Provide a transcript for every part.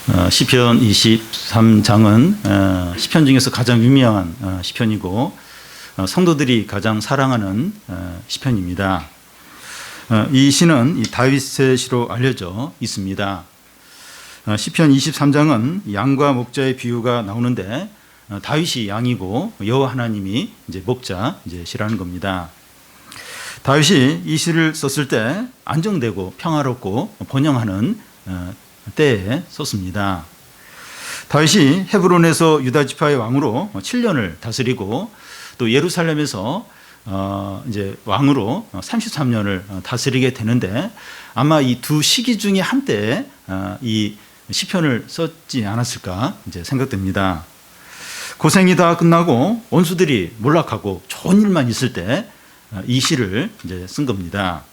시편 23장은 시편 중에서 가장 유명한 시편이고 성도들이 가장 사랑하는 시편입니다. 이 시는 다윗의 시로 알려져 있습니다. 시편 23장은 양과 목자의 비유가 나오는데 다윗이 양이고 여호와 하나님이 이제 목자 시라는 겁니다. 다윗이 이 시를 썼을 때 안정되고 평화롭고 번영하는 때에 썼습니다. 다윗이 헤브론에서 유다 지파의 왕으로 7년을 다스리고 또 예루살렘에서 이제 왕으로 33년을 다스리게 되는데 아마 이 두 시기 중에 한때에 이 시편을 썼지 않았을까 이제 생각됩니다. 고생이 다 끝나고 원수들이 몰락하고 좋은 일만 있을 때 이 시를 이제 쓴 겁니다.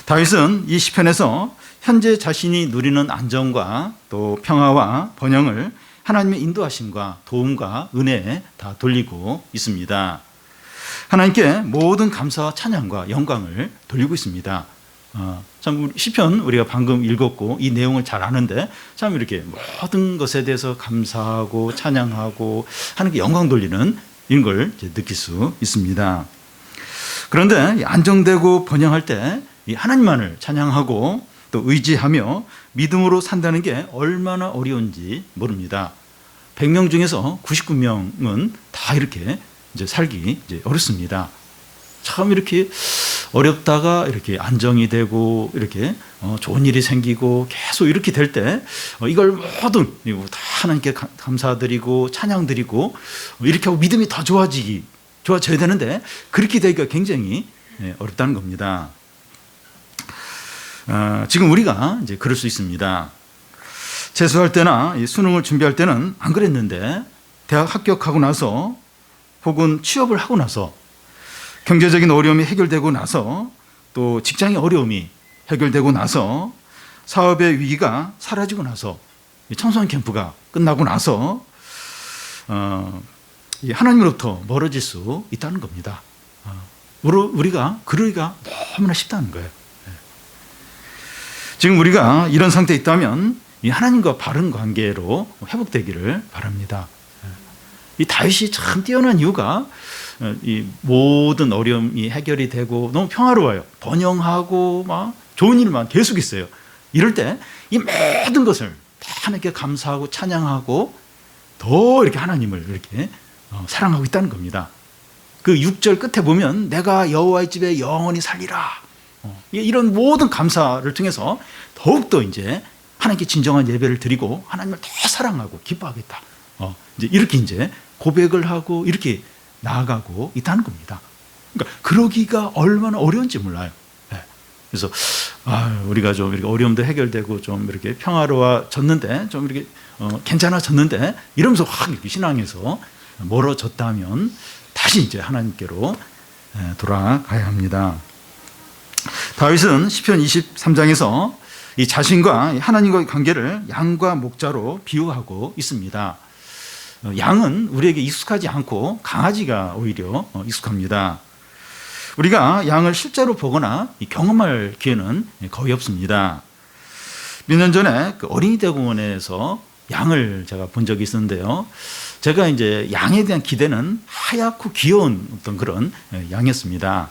다윗은 이 시편에서 현재 자신이 누리는 안정과 또 평화와 번영을 하나님의 인도하심과 도움과 은혜에 다 돌리고 있습니다. 하나님께 모든 감사와 찬양과 영광을 돌리고 있습니다. 참 시편 우리가 방금 읽었고 이 내용을 잘 아는데 참 이렇게 모든 것에 대해서 감사하고 찬양하고 하나님께 영광 돌리는 이런 걸 느낄 수 있습니다. 그런데 안정되고 번영할 때 하나님만을 찬양하고 또 의지하며 믿음으로 산다는 게 얼마나 어려운지 모릅니다. 100명 중에서 99명은 다 이렇게 이제 살기 이제 어렵습니다. 참 이렇게 어렵다가 이렇게 안정이 되고 이렇게 좋은 일이 생기고 계속 이렇게 될 때 이걸 모든 다 하나님께 감사드리고 찬양드리고 이렇게 하고 믿음이 더 좋아져야 되는데 그렇게 되기가 굉장히 어렵다는 겁니다. 지금 우리가 이제 그럴 수 있습니다. 재수할 때나 수능을 준비할 때는 안 그랬는데 대학 합격하고 나서 혹은 취업을 하고 나서 경제적인 어려움이 해결되고 나서 또 직장의 어려움이 해결되고 나서 사업의 위기가 사라지고 나서 청소년 캠프가 끝나고 나서 하나님으로부터 멀어질 수 있다는 겁니다. 우리가 그러기가 너무나 쉽다는 거예요. 지금 우리가 이런 상태에 있다면 이 하나님과 바른 관계로 회복되기를 바랍니다. 이 다윗이 참 뛰어난 이유가 이 모든 어려움이 해결이 되고 너무 평화로워요. 번영하고 막 좋은 일만 계속 있어요. 이럴 때 이 모든 것을 다 하나님께 감사하고 찬양하고 더 이렇게 하나님을 이렇게 사랑하고 있다는 겁니다. 그 6절 끝에 보면 내가 여호와의 집에 영원히 살리라. 이런 모든 감사를 통해서 더욱더 이제 하나님께 진정한 예배를 드리고 하나님을 더 사랑하고 기뻐하겠다. 이제 이렇게 이제 고백을 하고 이렇게 나아가고 있다는 겁니다. 그러니까 그러기가 얼마나 어려운지 몰라요. 그래서 우리가 좀 이렇게 어려움도 해결되고 좀 이렇게 평화로워졌는데 좀 이렇게 괜찮아졌는데 이러면서 확 이렇게 신앙에서 멀어졌다면 다시 이제 하나님께로 돌아가야 합니다. 다윗은 시편 23장에서 이 자신과 하나님과의 관계를 양과 목자로 비유하고 있습니다. 양은 우리에게 익숙하지 않고 강아지가 오히려 익숙합니다. 우리가 양을 실제로 보거나 경험할 기회는 거의 없습니다. 몇 년 전에 그 어린이 대공원에서 양을 제가 본 적이 있었는데요. 제가 이제 양에 대한 기대는 하얗고 귀여운 어떤 그런 양이었습니다.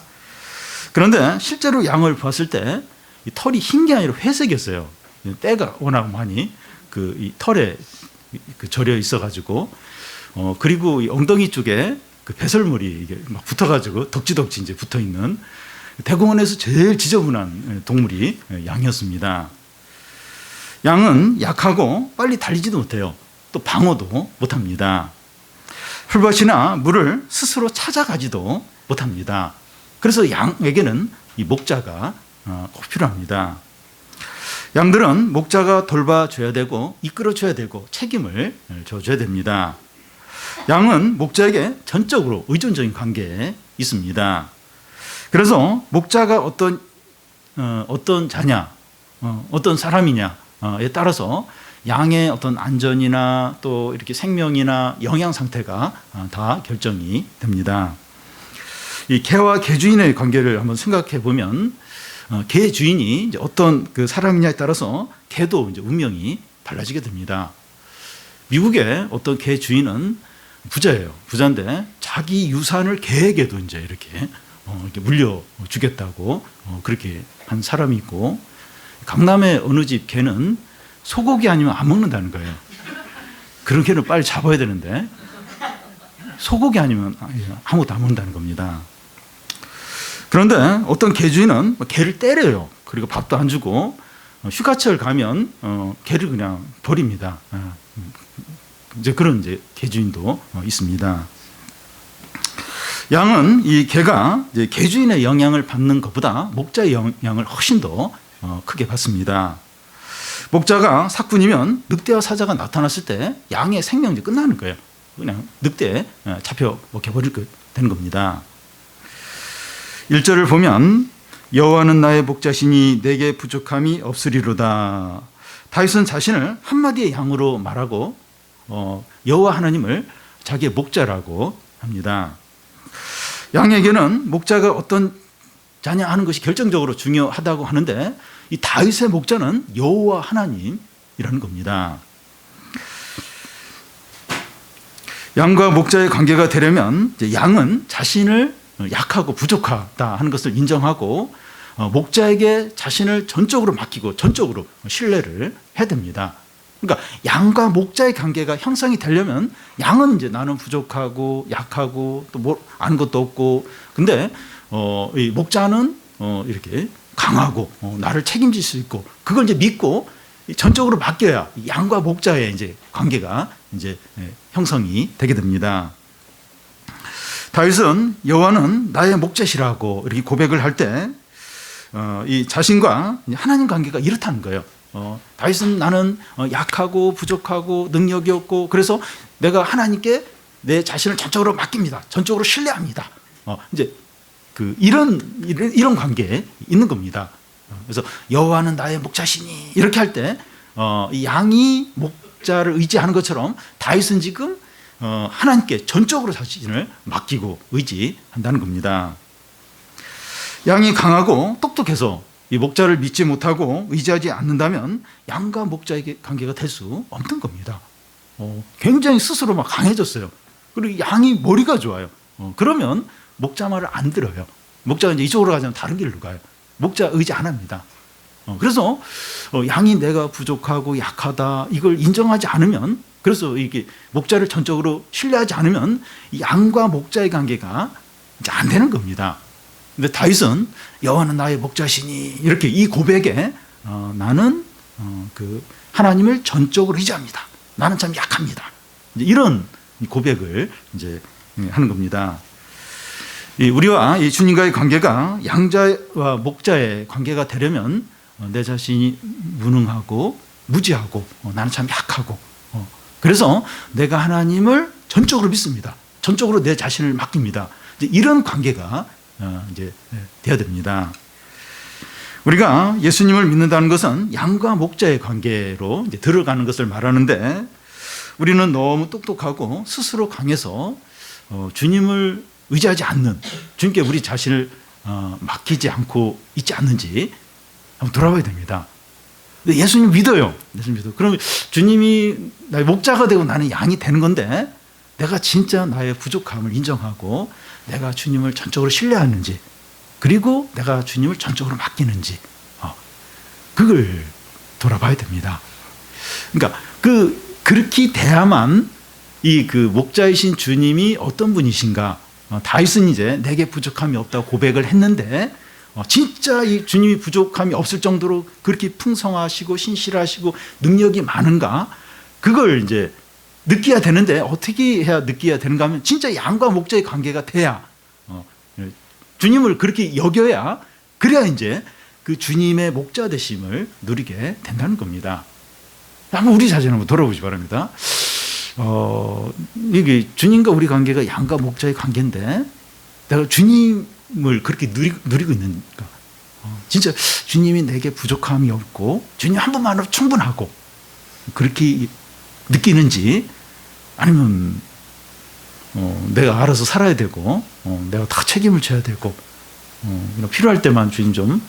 그런데 실제로 양을 봤을 때 이 털이 흰 게 아니라 회색이었어요. 때가 워낙 많이 이 털에 절여 있어가지고 그리고 이 엉덩이 쪽에 그 배설물이 이게 막 붙어가지고 덕지덕지 이제 붙어 있는 대공원에서 제일 지저분한 동물이 양이었습니다. 양은 약하고 빨리 달리지도 못해요. 또 방어도 못합니다. 풀밭이나 물을 스스로 찾아가지도 못합니다. 그래서 양에게는 이 목자가 꼭 필요합니다. 양들은 목자가 돌봐줘야 되고 이끌어줘야 되고 책임을 져줘야 됩니다. 양은 목자에게 전적으로 의존적인 관계에 있습니다. 그래서 목자가 어떤 자냐, 어떤 사람이냐에 따라서 양의 어떤 안전이나 또 이렇게 생명이나 영양 상태가 다 결정이 됩니다. 이 개와 개주인의 관계를 한번 생각해 보면 개 주인이 이제 어떤 그 사람이냐에 따라서 개도 이제 운명이 달라지게 됩니다. 미국의 어떤 개 주인은 부자예요. 부자인데 자기 유산을 개에게도 이제 이렇게 물려주겠다고 그렇게 한 사람이 있고, 강남의 어느 집 개는 소고기 아니면 안 먹는다는 거예요. 그런 개는 빨리 잡아야 되는데 소고기 아니면 아무것도 안 먹는다는 겁니다. 그런데 어떤 개주인은 개를 때려요. 그리고 밥도 안 주고 휴가철 가면 개를 그냥 버립니다. 이제 그런 이제 개주인도 있습니다. 양은 이 개가 이제 개주인의 영향을 받는 것보다 목자의 영향을 훨씬 더 크게 받습니다. 목자가 사꾼이면 늑대와 사자가 나타났을 때 양의 생명이 끝나는 거예요. 그냥 늑대에 잡혀 먹혀버릴 것 되는 겁니다. 1절을 보면 여호와는 나의 목자시니 내게 부족함이 없으리로다. 다윗은 자신을 한마디의 양으로 말하고 여호와 하나님을 자기의 목자라고 합니다. 양에게는 목자가 어떤 자냐 하는 것이 결정적으로 중요하다고 하는데, 이 다윗의 목자는 여호와 하나님이라는 겁니다. 양과 목자의 관계가 되려면 양은 자신을 약하고 부족하다 하는 것을 인정하고 목자에게 자신을 전적으로 맡기고 전적으로 신뢰를 해야 됩니다. 그러니까 양과 목자의 관계가 형성이 되려면 양은 이제 나는 부족하고 약하고 또 뭐 아는 것도 없고, 근데 이 목자는 이렇게 강하고 나를 책임질 수 있고, 그걸 이제 믿고 전적으로 맡겨야 양과 목자의 이제 관계가 이제 형성이 되게 됩니다. 다윗은 여호와는 나의 목자시라고 이렇게 고백을 할 때 이 자신과 하나님 관계가 이렇다는 거예요. 다윗은 나는 약하고 부족하고 능력이 없고, 그래서 내가 하나님께 내 자신을 전적으로 맡깁니다. 전적으로 신뢰합니다. 이제 이런 관계에 있는 겁니다. 그래서 여호와는 나의 목자시니 이렇게 할 때 이 양이 목자를 의지하는 것처럼 다윗은 지금 하나님께 전적으로 자신을 맡기고 의지한다는 겁니다. 양이 강하고 똑똑해서 이 목자를 믿지 못하고 의지하지 않는다면 양과 목자에게 관계가 될 수 없는 겁니다. 굉장히 스스로 막 강해졌어요. 그리고 양이 머리가 좋아요. 그러면 목자 말을 안 들어요. 목자가 이제 이쪽으로 가자면 다른 길로 가요. 목자 의지 안 합니다. 그래서 양이 내가 부족하고 약하다 이걸 인정하지 않으면, 그래서 이게 목자를 전적으로 신뢰하지 않으면 양과 목자의 관계가 이제 안 되는 겁니다. 근데 다윗은 여호와는 나의 목자시니 이렇게 이 고백에 나는 그 하나님을 전적으로 의지합니다. 나는 참 약합니다. 이제 이런 고백을 이제 하는 겁니다. 우리와 이 주님과의 관계가 양자와 목자의 관계가 되려면 내 자신이 무능하고 무지하고 나는 참 약하고, 그래서 내가 하나님을 전적으로 믿습니다. 전적으로 내 자신을 맡깁니다. 이제 이런 관계가 이제 돼야 됩니다. 우리가 예수님을 믿는다는 것은 양과 목자의 관계로 이제 들어가는 것을 말하는데, 우리는 너무 똑똑하고 스스로 강해서 주님을 의지하지 않는, 주님께 우리 자신을 맡기지 않고 있지 않는지 한번 돌아봐야 됩니다. 근데 예수님 믿어요. 예수님 믿어. 그럼 주님이 나의 목자가 되고 나는 양이 되는 건데, 내가 진짜 나의 부족함을 인정하고 내가 주님을 전적으로 신뢰하는지, 그리고 내가 주님을 전적으로 맡기는지, 그걸 돌아봐야 됩니다. 그러니까 그렇게 돼야만 이 목자이신 주님이 어떤 분이신가. 다윗은 이제 내게 부족함이 없다고 고백을 했는데, 진짜 이 주님이 부족함이 없을 정도로 그렇게 풍성하시고 신실하시고 능력이 많은가, 그걸 이제 느껴야 되는데, 어떻게 해야 느껴야 되는가 하면 진짜 양과 목자의 관계가 돼야, 주님을 그렇게 여겨야, 그래야 이제 그 주님의 목자 되심을 누리게 된다는 겁니다. 한번 우리 자신 한번 돌아보시 바랍니다. 이게 주님과 우리 관계가 양과 목자의 관계인데, 내가 주님을 그렇게 누리고 있는가? 진짜 주님이 내게 부족함이 없고 주님 한 분만으로 충분하고 그렇게 느끼는지, 아니면 내가 알아서 살아야 되고 내가 다 책임을 져야 되고 필요할 때만 주님 좀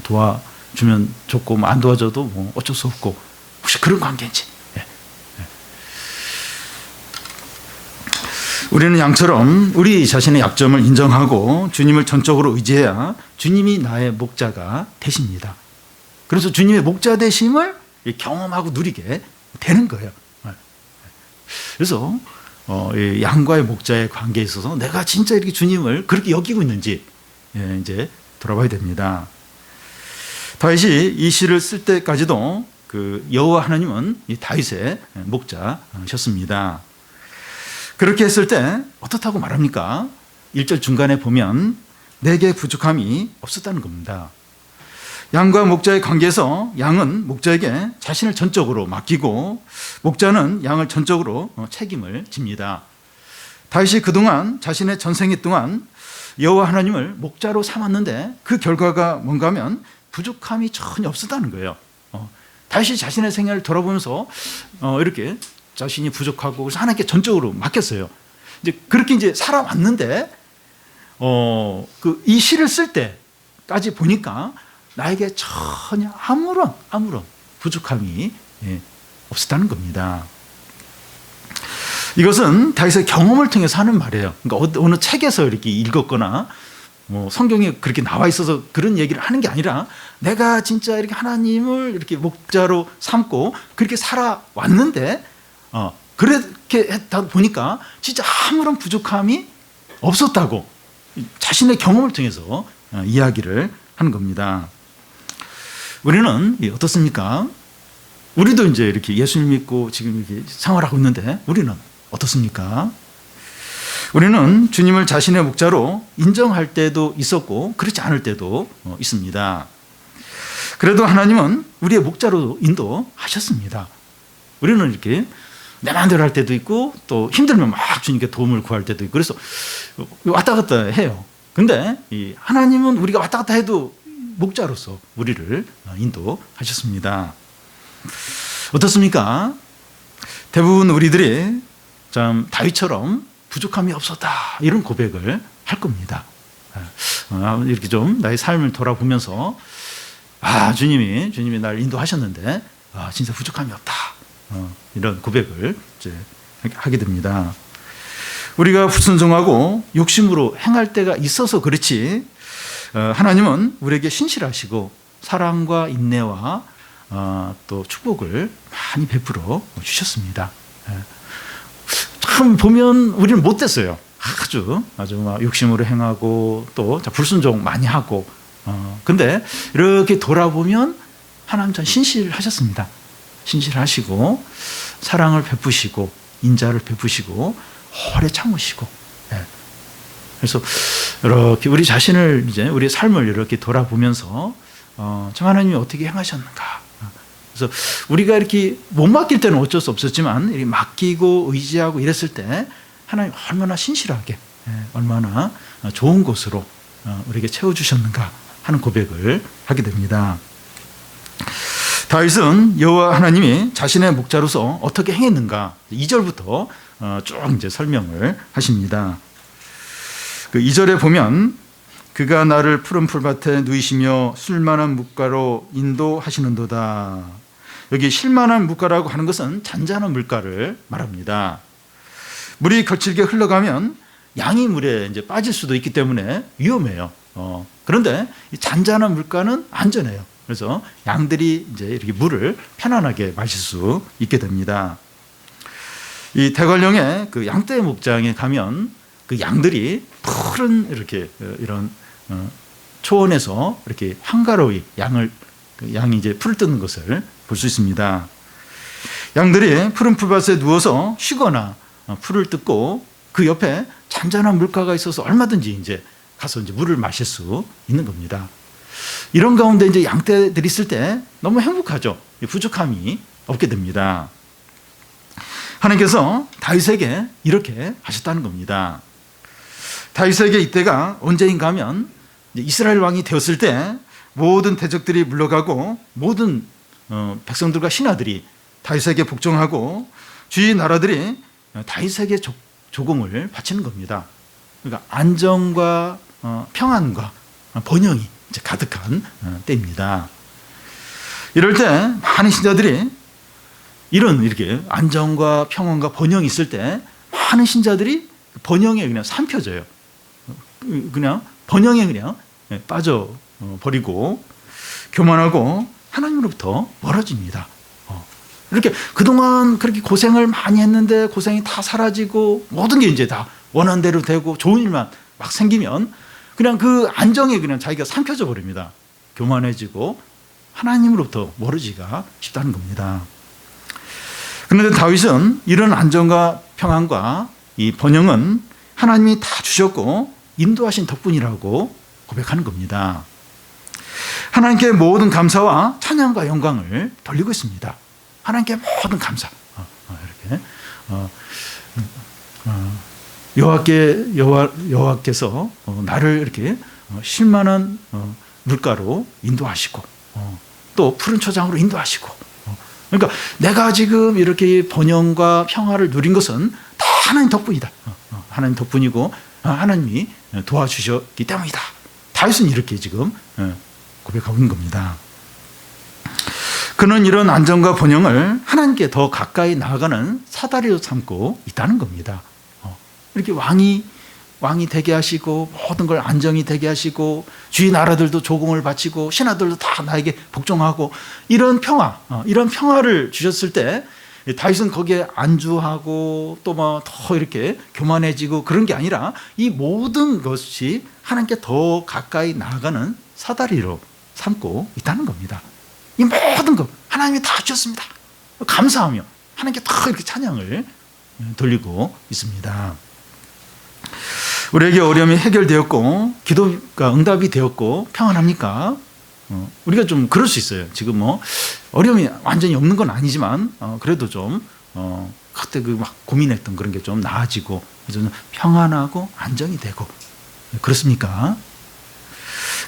도와주면 좋고 안 도와줘도 뭐 어쩔 수 없고 혹시 그런 관계인지. 우리는 양처럼 우리 자신의 약점을 인정하고 주님을 전적으로 의지해야 주님이 나의 목자가 되십니다. 그래서 주님의 목자 되심을 경험하고 누리게 되는 거예요. 그래서 양과의 목자의 관계에 있어서 내가 진짜 이렇게 주님을 그렇게 여기고 있는지 이제 돌아봐야 됩니다. 다윗이 이 시를 쓸 때까지도 그 여호와 하나님은 이 다윗의 목자셨습니다. 그렇게 했을 때 어떻다고 말합니까? 1절 중간에 보면 내게 부족함이 없었다는 겁니다. 양과 목자의 관계에서 양은 목자에게 자신을 전적으로 맡기고 목자는 양을 전적으로 책임을 집니다. 다윗이 그동안 자신의 전생애 동안 여호와 하나님을 목자로 삼았는데 그 결과가 뭔가 하면 부족함이 전혀 없었다는 거예요. 다윗이 자신의 생애를 돌아보면서 이렇게 자신이 부족하고 그래서 하나님께 전적으로 맡겼어요. 이제 그렇게 이제 살아왔는데 이 시를 쓸 때까지 보니까 나에게 전혀 아무런 부족함이 없었다는 겁니다. 이것은 다윗의 경험을 통해서 하는 말이에요. 그러니까 어느 책에서 이렇게 읽었거나 뭐 성경에 그렇게 나와 있어서 그런 얘기를 하는 게 아니라 내가 진짜 이렇게 하나님을 이렇게 목자로 삼고 그렇게 살아왔는데 그렇게 했다 보니까 진짜 아무런 부족함이 없었다고 자신의 경험을 통해서 이야기를 하는 겁니다. 우리는 어떻습니까? 우리도 이제 이렇게 예수님 믿고 지금 이렇게 생활하고 있는데 우리는 어떻습니까? 우리는 주님을 자신의 목자로 인정할 때도 있었고 그렇지 않을 때도 있습니다. 그래도 하나님은 우리의 목자로 인도하셨습니다. 우리는 이렇게 내 마음대로 할 때도 있고 또 힘들면 막 주님께 도움을 구할 때도 있고 그래서 왔다 갔다 해요. 근데 이 하나님은 우리가 왔다 갔다 해도 목자로서 우리를 인도하셨습니다. 어떻습니까? 대부분 우리들이 참 다윗처럼 부족함이 없었다 이런 고백을 할 겁니다. 이렇게 좀 나의 삶을 돌아보면서 주님이 날 인도하셨는데 진짜 부족함이 없다 이런 고백을 이제 하게 됩니다. 우리가 불순종하고 욕심으로 행할 때가 있어서 그렇지 하나님은 우리에게 신실하시고 사랑과 인내와 또 축복을 많이 베풀어 주셨습니다. 참 보면 우리는 못됐어요. 아주 막 욕심으로 행하고 또 불순종 많이 하고 근데 이렇게 돌아보면 하나님 참 신실하셨습니다. 신실하시고 사랑을 베푸시고 인자를 베푸시고 오래 참으시고 그래서 이렇게 우리 자신을 이제 우리의 삶을 이렇게 돌아보면서 참 하나님이 어떻게 행하셨는가. 그래서 우리가 이렇게 못 맡길 때는 어쩔 수 없었지만 이렇게 맡기고 의지하고 이랬을 때 하나님 얼마나 신실하게 얼마나 좋은 곳으로 우리에게 채워주셨는가 하는 고백을 하게 됩니다. 다윗은 여호와 하나님이 자신의 목자로서 어떻게 행했는가 2절부터 쭉 이제 설명을 하십니다. 그 2절에 보면 그가 나를 푸른 풀밭에 누이시며 쉴만한 뭇가로 인도하시는도다. 여기 쉴만한 뭇가라고 하는 것은 잔잔한 물가를 말합니다. 물이 거칠게 흘러가면 양이 물에 이제 빠질 수도 있기 때문에 위험해요. 그런데 이 잔잔한 물가는 안전해요. 그래서 양들이 이제 이렇게 물을 편안하게 마실 수 있게 됩니다. 이 대관령의 그 양떼 목장에 가면 그 양들이 푸른 이렇게 이런 초원에서 이렇게 한가로이 양이 이제 풀을 뜯는 것을 볼 수 있습니다. 양들이 푸른 풀밭에 누워서 쉬거나 풀을 뜯고 그 옆에 잔잔한 물가가 있어서 얼마든지 이제 가서 이제 물을 마실 수 있는 겁니다. 이런 가운데 이제 양떼들이 있을 때 너무 행복하죠. 부족함이 없게 됩니다. 하나님께서 다윗에게 이렇게 하셨다는 겁니다. 다윗에게 이때가 언제인가 하면 이스라엘 왕이 되었을 때 모든 대적들이 물러가고 모든 백성들과 신하들이 다윗에게 복종하고 주위 나라들이 다윗에게 조공을 바치는 겁니다. 그러니까 안정과 평안과 번영이 이제 가득한 때입니다. 이럴 때 많은 신자들이 이런 이렇게 안정과 평안과 번영이 있을 때 많은 신자들이 번영에 그냥 삼켜져요. 그냥 번영에 그냥 빠져 버리고 교만하고 하나님으로부터 멀어집니다. 이렇게 그동안 그렇게 고생을 많이 했는데 고생이 다 사라지고 모든 게 이제 다 원한대로 되고 좋은 일만 막 생기면 그냥 그 안정에 그냥 자기가 삼켜져 버립니다. 교만해지고 하나님으로부터 멀어지기가 쉽다는 겁니다. 그런데 다윗은 이런 안정과 평안과 이 번영은 하나님이 다 주셨고 인도하신 덕분이라고 고백하는 겁니다. 하나님께 모든 감사와 찬양과 영광을 돌리고 있습니다. 하나님께 모든 감사. 이렇게 여호와께서 나를 이렇게 쉴만한 물가로 인도하시고 또 푸른 초장으로 인도하시고 그러니까 내가 지금 이렇게 번영과 평화를 누린 것은 다 하나님 덕분이다. 하나님 덕분이고 하나님이 도와주셨기 때문이다. 다윗은 이렇게 지금 고백하고 있는 겁니다. 그는 이런 안정과 번영을 하나님께 더 가까이 나아가는 사다리로 삼고 있다는 겁니다. 이렇게 왕이 되게 하시고 모든 걸 안정이 되게 하시고 주위 나라들도 조공을 바치고 신하들도 다 나에게 복종하고 이런 평화를 주셨을 때 다윗은 거기에 안주하고 또 뭐 더 이렇게 교만해지고 그런 게 아니라 이 모든 것이 하나님께 더 가까이 나아가는 사다리로 삼고 있다는 겁니다. 이 모든 것 하나님이 다 주셨습니다. 감사하며 하나님께 더 이렇게 찬양을 돌리고 있습니다. 우리에게 어려움이 해결되었고 기도가 응답이 되었고 평안합니까? 우리가 좀 그럴 수 있어요. 지금 뭐 어려움이 완전히 없는 건 아니지만 그래도 좀 그때 그 막 고민했던 그런 게 좀 나아지고 좀 평안하고 안정이 되고 그렇습니까?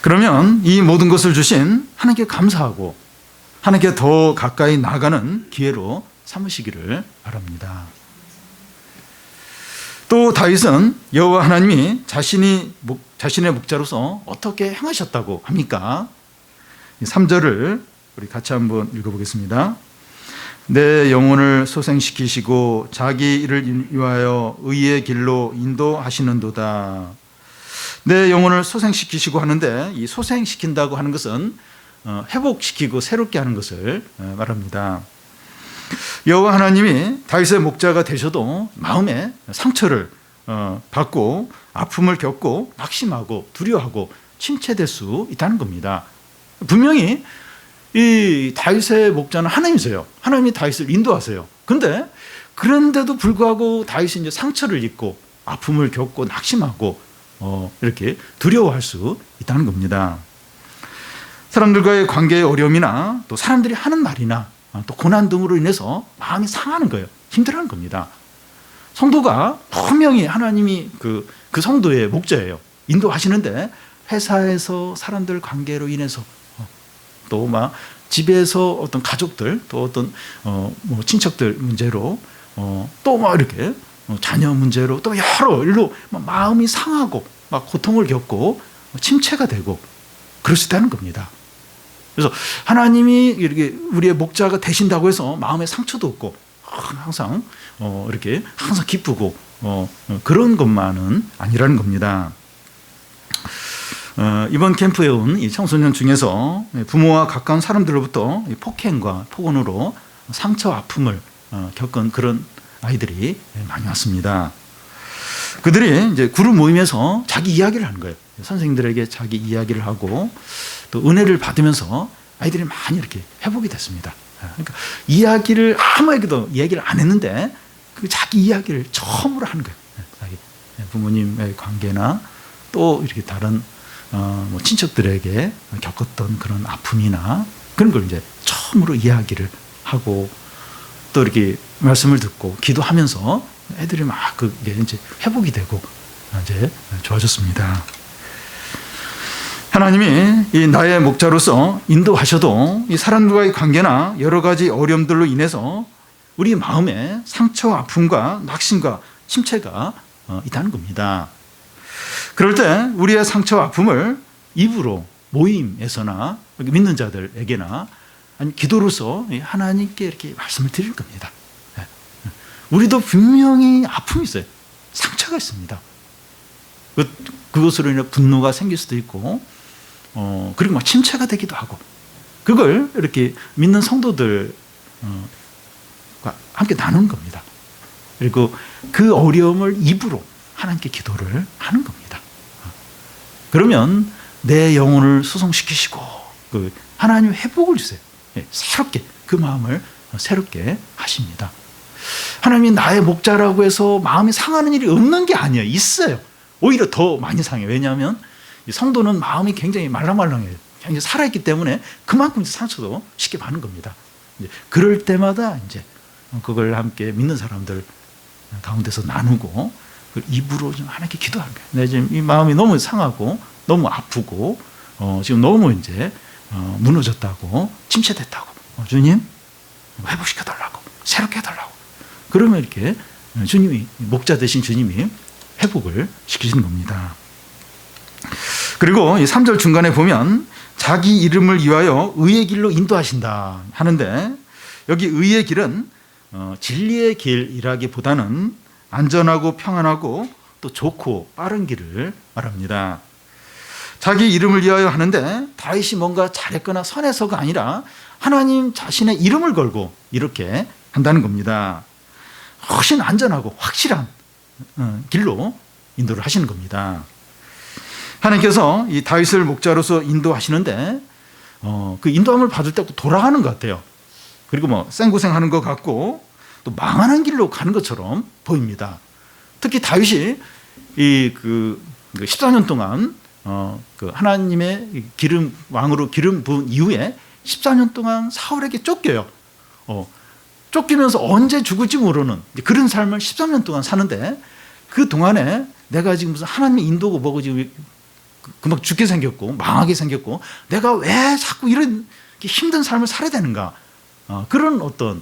그러면 이 모든 것을 주신 하나님께 감사하고 하나님께 더 가까이 나가는 기회로 삼으시기를 바랍니다. 또 다윗은 여호와 하나님이 자신의 목자로서 어떻게 행하셨다고 합니까? 3절을 우리 같이 한번 읽어보겠습니다. 내 영혼을 소생시키시고 자기 일을 위하여 의의 길로 인도하시는도다. 내 영혼을 소생시키시고 하는데 이 소생시킨다고 하는 것은 회복시키고 새롭게 하는 것을 말합니다. 여호와 하나님이 다윗의 목자가 되셔도 마음에 상처를 받고 아픔을 겪고 낙심하고 두려워하고 침체될 수 있다는 겁니다. 분명히 이 다윗의 목자는 하나님이세요. 하나님이 다윗을 인도하세요. 그런데도 불구하고 다윗이 이제 상처를 입고 아픔을 겪고 낙심하고 이렇게 두려워할 수 있다는 겁니다. 사람들과의 관계의 어려움이나 또 사람들이 하는 말이나 또 고난 등으로 인해서 마음이 상하는 거예요. 힘들어하는 겁니다. 성도가 분명히 하나님이 그 성도의 목자예요. 인도하시는데 회사에서 사람들 관계로 인해서 또 막 집에서 어떤 가족들 또 어떤 뭐 친척들 문제로 또 막 이렇게 자녀 문제로 또 여러 일로 마음이 상하고 막 고통을 겪고 침체가 되고 그럴 수 있다는 겁니다. 그래서 하나님이 이렇게 우리의 목자가 되신다고 해서 마음에 상처도 없고 항상 이렇게 항상 기쁘고 그런 것만은 아니라는 겁니다. 이번 캠프에 온 이 청소년 중에서 부모와 가까운 사람들로부터 폭행과 폭언으로 상처 아픔을 겪은 그런 아이들이 많이 왔습니다. 그들이 이제 그룹 모임에서 자기 이야기를 하는 거예요. 선생님들에게 자기 이야기를 하고 또 은혜를 받으면서 아이들이 많이 이렇게 회복이 됐습니다. 그러니까 이야기를 아무에게도 이야기를 안 했는데 그 자기 이야기를 처음으로 하는 거예요. 자기 부모님의 관계나 또 이렇게 다른 뭐 친척들에게 겪었던 그런 아픔이나 그런 걸 이제 처음으로 이야기를 하고 또 이렇게 말씀을 듣고 기도하면서 애들이 막 그게 이제 회복이 되고 이제 좋아졌습니다. 하나님이 이 나의 목자로서 인도하셔도 이 사람들과의 관계나 여러 가지 어려움들로 인해서 우리 마음에 상처, 아픔과 낙심과 침체가 있다는 겁니다. 그럴 때 우리의 상처와 아픔을 입으로 모임에서나 믿는 자들에게나 아니 기도로서 하나님께 이렇게 말씀을 드릴 겁니다. 우리도 분명히 아픔이 있어요. 상처가 있습니다. 그것으로 인해 분노가 생길 수도 있고, 그리고 막 침체가 되기도 하고, 그걸 이렇게 믿는 성도들과 함께 나누는 겁니다. 그리고 그 어려움을 입으로 하나님께 기도를 하는 겁니다. 그러면 내 영혼을 수송시키시고 하나님 회복을 주세요. 새롭게 그 마음을 새롭게 하십니다. 하나님이 나의 목자라고 해서 마음이 상하는 일이 없는 게 아니에요. 있어요. 오히려 더 많이 상해요. 왜냐하면 성도는 마음이 굉장히 말랑말랑해요. 굉장히 살아있기 때문에 그만큼 상처도 쉽게 받는 겁니다. 그럴 때마다 이제 그걸 함께 믿는 사람들 가운데서 나누고 입으로 좀 하나님께 기도하는 거예요. 내 지금 이 마음이 너무 상하고 너무 아프고 지금 너무 이제 무너졌다고, 침체됐다고, 주님 회복시켜달라고, 새롭게 해달라고. 그러면 이렇게 주님이, 목자 되신 주님이 회복을 시키시는 겁니다. 그리고 이 3절 중간에 보면 자기 이름을 위하여 의의 길로 인도하신다 하는데, 여기 의의 길은 진리의 길이라기보다는 안전하고 평안하고 또 좋고 빠른 길을 말합니다. 자기 이름을 위하여 하는데 다윗이 뭔가 잘했거나 선해서가 아니라 하나님 자신의 이름을 걸고 이렇게 한다는 겁니다. 훨씬 안전하고 확실한 길로 인도를 하시는 겁니다. 하나님께서 이 다윗을 목자로서 인도하시는데 그 인도함을 받을 때 돌아가는 것 같아요. 그리고 뭐 생고생하는 것 같고 또 망하는 길로 가는 것처럼 보입니다. 특히 다윗이 그 14년 동안 그 하나님의 왕으로 기름 부은 이후에 14년 동안 사울에게 쫓겨요. 쫓기면서 언제 죽을지 모르는 그런 삶을 13년 동안 사는데, 그 동안에 내가 지금 무슨 하나님의 인도고 뭐고 지금 금방 죽게 생겼고 망하게 생겼고 내가 왜 자꾸 이런 힘든 삶을 살아야 되는가, 그런 어떤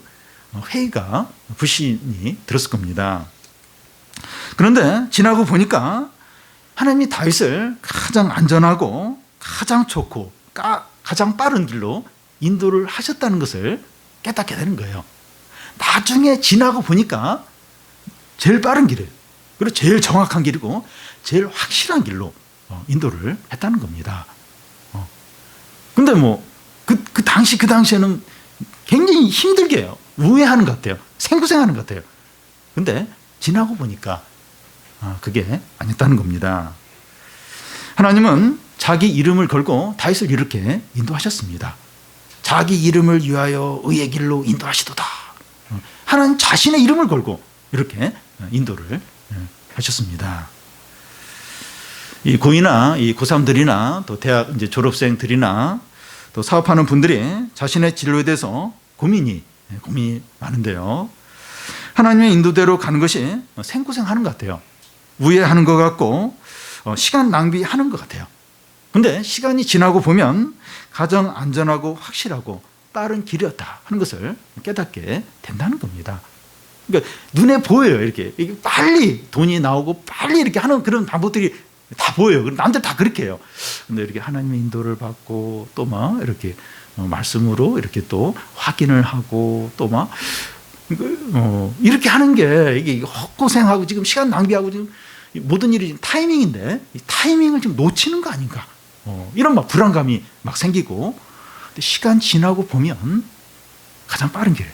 회의가, 불신이 들었을 겁니다. 그런데 지나고 보니까 하나님이 다윗을 가장 안전하고 가장 좋고 가장 빠른 길로 인도를 하셨다는 것을 깨닫게 되는 거예요. 나중에 지나고 보니까 제일 빠른 길이에요. 그리고 제일 정확한 길이고 제일 확실한 길로 인도를 했다는 겁니다. 근데 뭐 그 당시에는 굉장히 힘들게 해요. 우회하는 것 같아요. 생고생하는 것 같아요. 근데 지나고 보니까 그게 아니었다는 겁니다. 하나님은 자기 이름을 걸고 다윗을 이렇게 인도하셨습니다. 자기 이름을 위하여 의의 길로 인도하시도다. 하나님 자신의 이름을 걸고 이렇게 인도를 하셨습니다. 이 고이나 이 고3들이나 또 대학 이제 졸업생들이나 또 사업하는 분들이 자신의 진로에 대해서 고민이 많은데요. 하나님의 인도대로 가는 것이 생고생하는 것 같아요. 우회하는 것 같고 시간 낭비하는 것 같아요. 근데 시간이 지나고 보면 가장 안전하고 확실하고 빠른 길이었다 하는 것을 깨닫게 된다는 겁니다. 그러니까 눈에 보여요. 이렇게 빨리 돈이 나오고 빨리 이렇게 하는 그런 방법들이 다 보여요. 남들 다 그렇게 해요. 근데 이렇게 하나님의 인도를 받고 또 막 이렇게 말씀으로 이렇게 또 확인을 하고 또 막 이렇게 하는 게 이게 헛고생하고 지금 시간 낭비하고 지금 모든 일이 지금 타이밍인데 이 타이밍을 지금 놓치는 거 아닌가? 이런 막 불안감이 막 생기고, 근데 시간 지나고 보면 가장 빠른 길,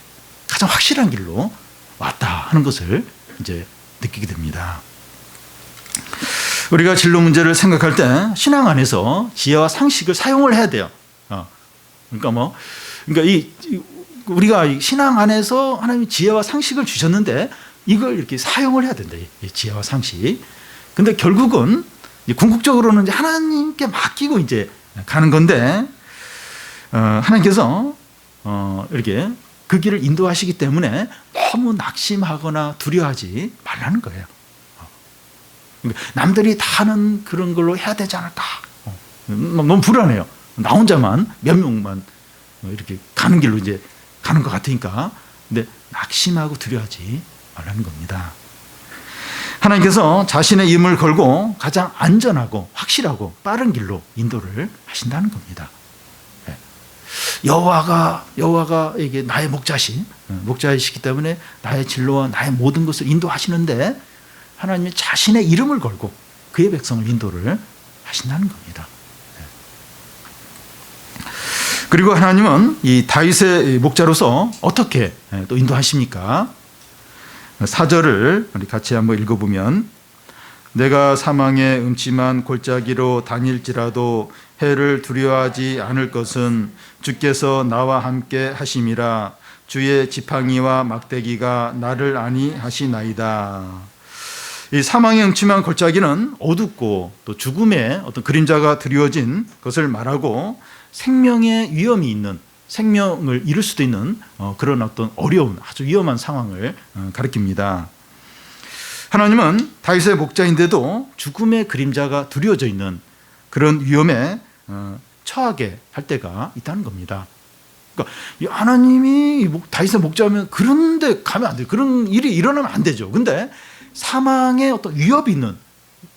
가장 확실한 길로 왔다 하는 것을 이제 느끼게 됩니다. 우리가 진로 문제를 생각할 때 신앙 안에서 지혜와 상식을 사용을 해야 돼요. 그러니까 우리가 신앙 안에서 하나님이 지혜와 상식을 주셨는데 이걸 이렇게 사용을 해야 된다. 이 지혜와 상식. 근데 결국은 궁극적으로는 이제 하나님께 맡기고 이제 가는 건데, 하나님께서 이렇게 그 길을 인도하시기 때문에 너무 낙심하거나 두려워하지 말라는 거예요. 남들이 다 하는 그런 걸로 해야 되지 않을까? 너무 불안해요. 나 혼자만 몇 명만 이렇게 가는 길로 이제 가는 것 같으니까. 근데 낙심하고 두려워하지 말라는 겁니다. 하나님께서 자신의 이름을 걸고 가장 안전하고 확실하고 빠른 길로 인도를 하신다는 겁니다. 여호와가 이게 나의 목자이시기 때문에 나의 진로와 나의 모든 것을 인도하시는데 하나님이 자신의 이름을 걸고 그의 백성을 인도를 하신다는 겁니다. 그리고 하나님은 이 다윗의 목자로서 어떻게 또 인도하십니까? 4절을 우리 같이 한번 읽어보면, 내가 사망의 음침한 골짜기로 다닐지라도 해를 두려워하지 않을 것은 주께서 나와 함께 하심이라. 주의 지팡이와 막대기가 나를 안위하시나이다. 이 사망의 음침한 골짜기는 어둡고 또 죽음의 어떤 그림자가 드리워진 것을 말하고 생명의 위험이 있는, 생명을 잃을 수도 있는 그런 어떤 어려운 아주 위험한 상황을 가리킵니다. 하나님은 다윗의 목자인데도 죽음의 그림자가 두려워져 있는 그런 위험에 처하게 할 때가 있다는 겁니다. 그러니까 하나님이 다윗의 목자면 그런 데 가면 안 돼요. 그런 일이 일어나면 안 되죠. 근데 사망의 어떤 위협이 있는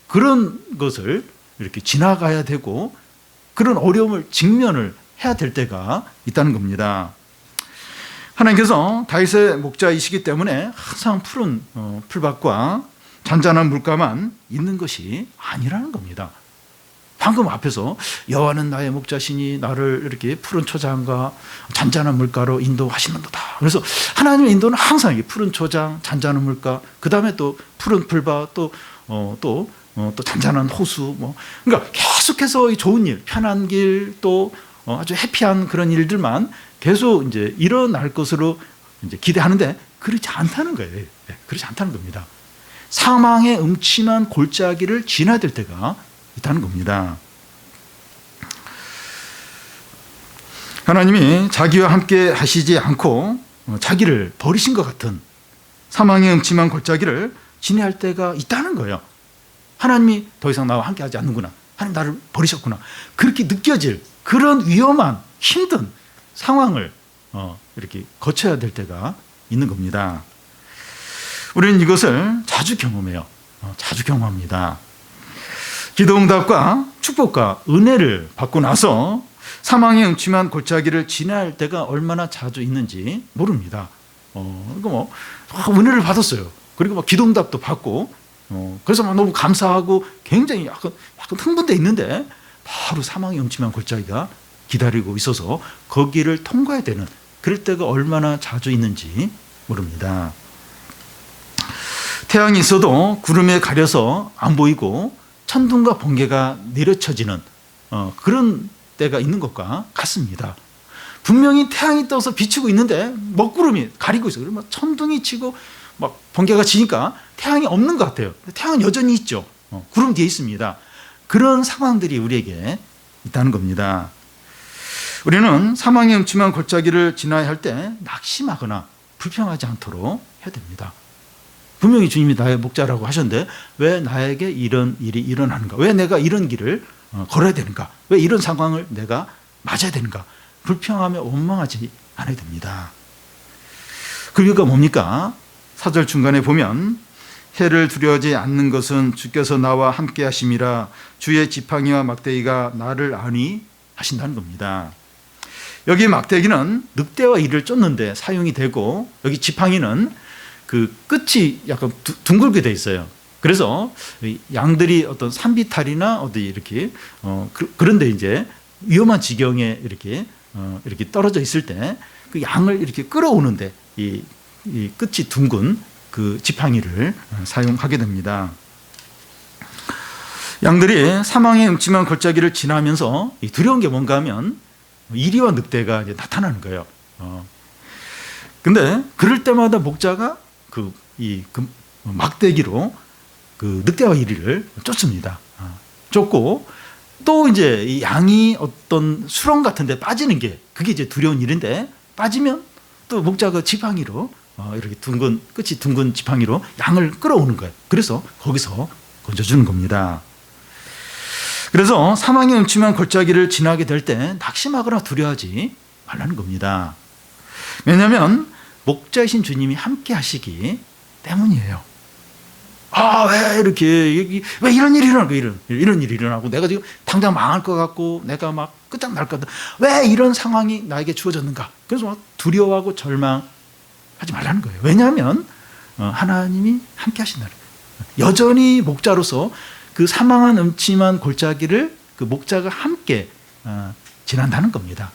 그런 것을 이렇게 지나가야 되고 그런 어려움을 직면을 해야 될 때가 있다는 겁니다. 하나님께서 다윗의 목자이시기 때문에 항상 푸른 풀밭과 잔잔한 물가만 있는 것이 아니라는 겁니다. 방금 앞에서 여호와는 나의 목자시니 나를 이렇게 푸른 초장과 잔잔한 물가로 인도하시는도다. 그래서 하나님의 인도는 항상 이게 푸른 초장, 잔잔한 물가, 그 다음에 또 푸른 풀밭, 또 잔잔한 호수, 그러니까 계속해서 이 좋은 일, 편한 길, 또 아주 해피한 그런 일들만 계속 이제 일어날 것으로 이제 기대하는데 그렇지 않다는 거예요. 그렇지 않다는 겁니다. 사망의 음침한 골짜기를 지나야 될 때가 있다는 겁니다. 하나님이 자기와 함께 하시지 않고 자기를 버리신 것 같은 사망의 음침한 골짜기를 지나야 할 때가 있다는 거예요. 하나님이 더 이상 나와 함께 하지 않는구나. 하나님 나를 버리셨구나. 그렇게 느껴질 그런 위험한 힘든 상황을 이렇게 거쳐야 될 때가 있는 겁니다. 우리는 이것을 자주 경험해요. 자주 경험합니다. 기도응답과 축복과 은혜를 받고 나서 사망의 음침한 골짜기를 지나야 할 때가 얼마나 자주 있는지 모릅니다. 그러니까 은혜를 받았어요. 그리고 기도응답도 받고, 그래서 너무 감사하고 굉장히 약간 흥분돼 있는데 바로 사망의 음침한 골짜기가 기다리고 있어서 거기를 통과해야 되는 그럴 때가 얼마나 자주 있는지 모릅니다. 태양이 있어도 구름에 가려서 안 보이고 천둥과 번개가 내려쳐지는 그런 때가 있는 것과 같습니다. 분명히 태양이 떠서 비치고 있는데 먹구름이 가리고 있어요. 그리고 천둥이 치고 막 번개가 치니까 태양이 없는 것 같아요. 태양은 여전히 있죠. 구름 뒤에 있습니다. 그런 상황들이 우리에게 있다는 겁니다. 우리는 사망의 음침한 골짜기를 지나야 할 때 낙심하거나 불평하지 않도록 해야 됩니다. 분명히 주님이 나의 목자라고 하셨는데 왜 나에게 이런 일이 일어나는가? 왜 내가 이런 길을 걸어야 되는가? 왜 이런 상황을 내가 맞아야 되는가? 불평하며 원망하지 않아야 됩니다. 그 이유가 뭡니까? 4절 중간에 보면 해를 두려워하지 않는 것은 주께서 나와 함께 하심이라. 주의 지팡이와 막대기가 나를 안위하신다는 겁니다. 여기 막대기는 늑대와 이를 쫓는데 사용이 되고, 여기 지팡이는 그 끝이 약간 둥글게 돼 있어요. 그래서 양들이 어떤 산비탈이나 어디 이렇게 그런데 이제 위험한 지경에 이렇게 떨어져 있을 때 그 양을 이렇게 끌어오는데 이 끝이 둥근 그 지팡이를 사용하게 됩니다. 양들이 사망의 음침한 골짜기를 지나면서 두려운 게 뭔가 하면 이리와 늑대가 이제 나타나는 거예요. 근데 그럴 때마다 목자가 그 막대기로 그 늑대와 이리를 쫓습니다. 쫓고 또 이제 이 양이 어떤 수렁 같은 데 빠지는 게 그게 이제 두려운 일인데, 빠지면 또 목자가 지팡이로 이렇게 끝이 둥근 지팡이로 양을 끌어오는 거예요. 그래서 거기서 건져주는 겁니다. 그래서 사망의 음침한 골짜기를 지나게 될 때 낙심하거나 두려워하지 말라는 겁니다. 왜냐하면 목자이신 주님이 함께 하시기 때문이에요. 왜 이렇게 왜 이런 일이 일어나고 이런 일이 일어나고 내가 지금 당장 망할 것 같고 내가 막 끝장날 것 같다. 왜 이런 상황이 나에게 주어졌는가? 그래서 막 두려워하고 절망하지 말라는 거예요. 왜냐하면 하나님이 함께 하신다는 거예요. 여전히 목자로서 그 사망한 음침한 골짜기를 그 목자가 함께 지난다는 겁니다.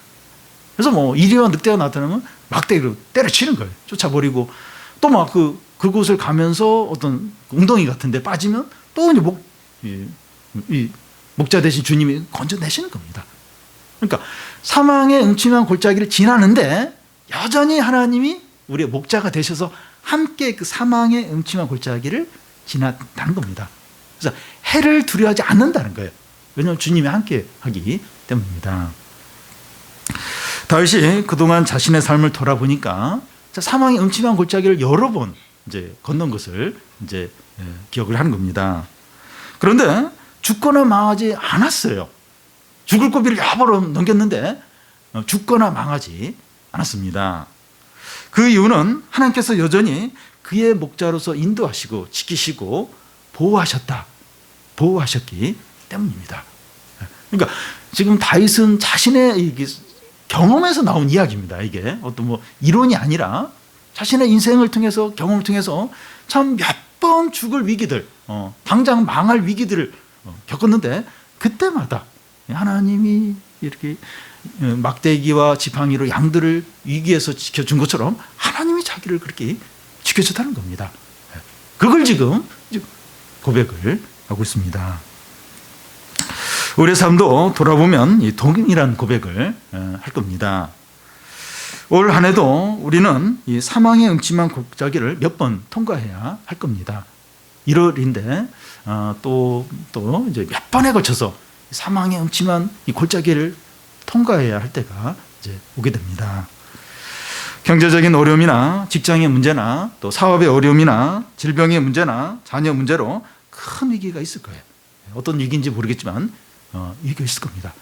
그래서 뭐 이리와 늑대가 나타나면 막대기로 때려치는 거예요. 쫓아버리고 또 막 그곳을 가면서 어떤 웅덩이 같은 데 빠지면 또 이제 목자 대신 주님이 건져내시는 겁니다. 그러니까 사망의 음침한 골짜기를 지나는데 여전히 하나님이 우리의 목자가 되셔서 함께 그 사망의 음침한 골짜기를 지났다는 겁니다. 그래서 해를 두려워하지 않는다는 거예요. 왜냐하면 주님이 함께 하기 때문입니다. 다윗이 그동안 자신의 삶을 돌아보니까 사망의 음침한 골짜기를 여러 번 이제 건넌 것을 이제 기억을 하는 겁니다. 그런데 죽거나 망하지 않았어요. 죽을 고비를 여러 번 넘겼는데 죽거나 망하지 않았습니다. 그 이유는 하나님께서 여전히 그의 목자로서 인도하시고 지키시고 보호하셨기 때문입니다. 그러니까 지금 다윗은 자신의 경험에서 나온 이야기입니다. 이게 어떤 뭐 이론이 아니라 자신의 인생을 통해서 경험을 통해서 참 몇 번 죽을 위기들, 당장 망할 위기들을 겪었는데 그때마다 하나님이 이렇게 막대기와 지팡이로 양들을 위기에서 지켜준 것처럼 하나님이 자기를 그렇게 지켜줬다는 겁니다. 그걸 지금 고백을 하고 있습니다. 우리의 삶도 돌아보면 이 동일한 고백을 할 겁니다. 올 한 해도 우리는 이 사망의 음침한 골짜기를 몇 번 통과해야 할 겁니다. 1월인데 또 이제 몇 번에 걸쳐서 사망의 음침한 이 골짜기를 통과해야 할 때가 이제 오게 됩니다. 경제적인 어려움이나 직장의 문제나 또 사업의 어려움이나 질병의 문제나 자녀 문제로 큰 위기가 있을 거예요. 어떤 위기인지 모르겠지만 위기가 있을 겁니다.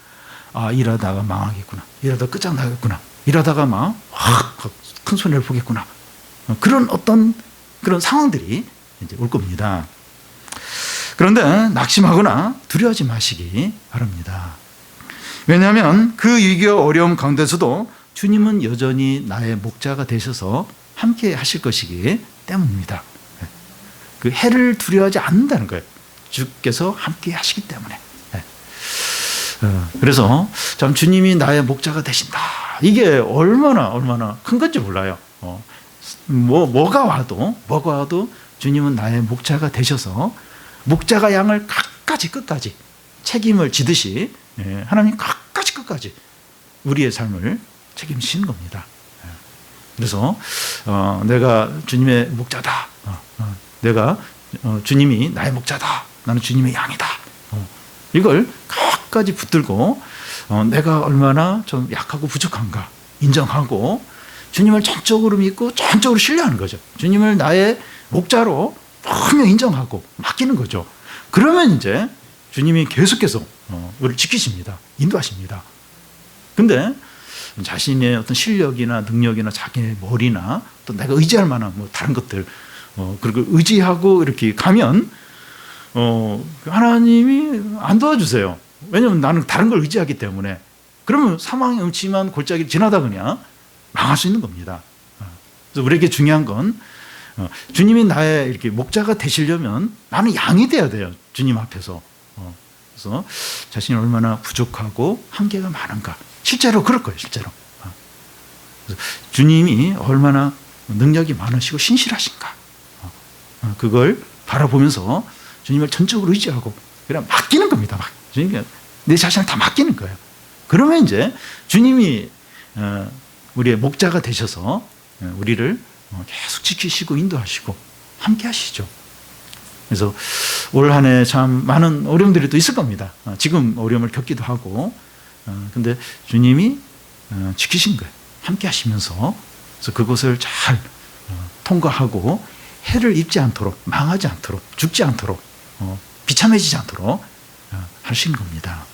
일하다가 망하겠구나. 일하다가 끝장나겠구나. 일하다가 막 큰 손해를 보겠구나. 그런 그런 상황들이 이제 올 겁니다. 그런데 낙심하거나 두려워하지 마시기 바랍니다. 왜냐하면 그 위기와 어려움 가운데서도 주님은 여전히 나의 목자가 되셔서 함께 하실 것이기 때문입니다. 그 해를 두려워하지 않는다는 거예요. 주께서 함께 하시기 때문에. 그래서 참 주님이 나의 목자가 되신다. 이게 얼마나 큰 건지 몰라요. 뭐가 와도 주님은 나의 목자가 되셔서 목자가 양을 끝까지 책임을 지듯이 하나님 끝까지 우리의 삶을 책임지시는 겁니다. 그래서 내가 주님의 목자다. 내가 주님이 나의 목자다. 나는 주님의 양이다. 이걸 끝까지 붙들고 내가 얼마나 좀 약하고 부족한가 인정하고 주님을 전적으로 믿고 전적으로 신뢰하는 거죠. 주님을 나의 목자로 분명히 인정하고 맡기는 거죠. 그러면 이제 주님이 계속해서 우리를 지키십니다. 인도하십니다. 근데 자신의 어떤 실력이나 능력이나 자기의 머리나 또 내가 의지할 만한 뭐 다른 것들 그리고 의지하고 이렇게 가면 하나님이 안 도와주세요. 왜냐하면 나는 다른 걸 의지하기 때문에. 그러면 사망의 음침한 골짜기를 지나다 그냥 망할 수 있는 겁니다. 그래서 우리에게 중요한 건 주님이 나의 이렇게 목자가 되시려면 나는 양이 돼야 돼요. 주님 앞에서. 그래서 자신이 얼마나 부족하고 한계가 많은가. 실제로 그럴 거예요. 실제로. 그래서 주님이 얼마나 능력이 많으시고 신실하신가. 그걸 바라보면서 주님을 전적으로 의지하고 그냥 맡기는 겁니다. 주님께 내 자신을 다 맡기는 거예요. 그러면 이제 주님이 우리의 목자가 되셔서 우리를 계속 지키시고 인도하시고 함께 하시죠. 그래서 올 한 해 참 많은 어려움들이 또 있을 겁니다. 지금 어려움을 겪기도 하고 근데 주님이 지키신 거예요. 함께 하시면서 그래서 그것을 잘 통과하고 해를 입지 않도록 망하지 않도록 죽지 않도록 비참해지지 않도록 하시는 겁니다.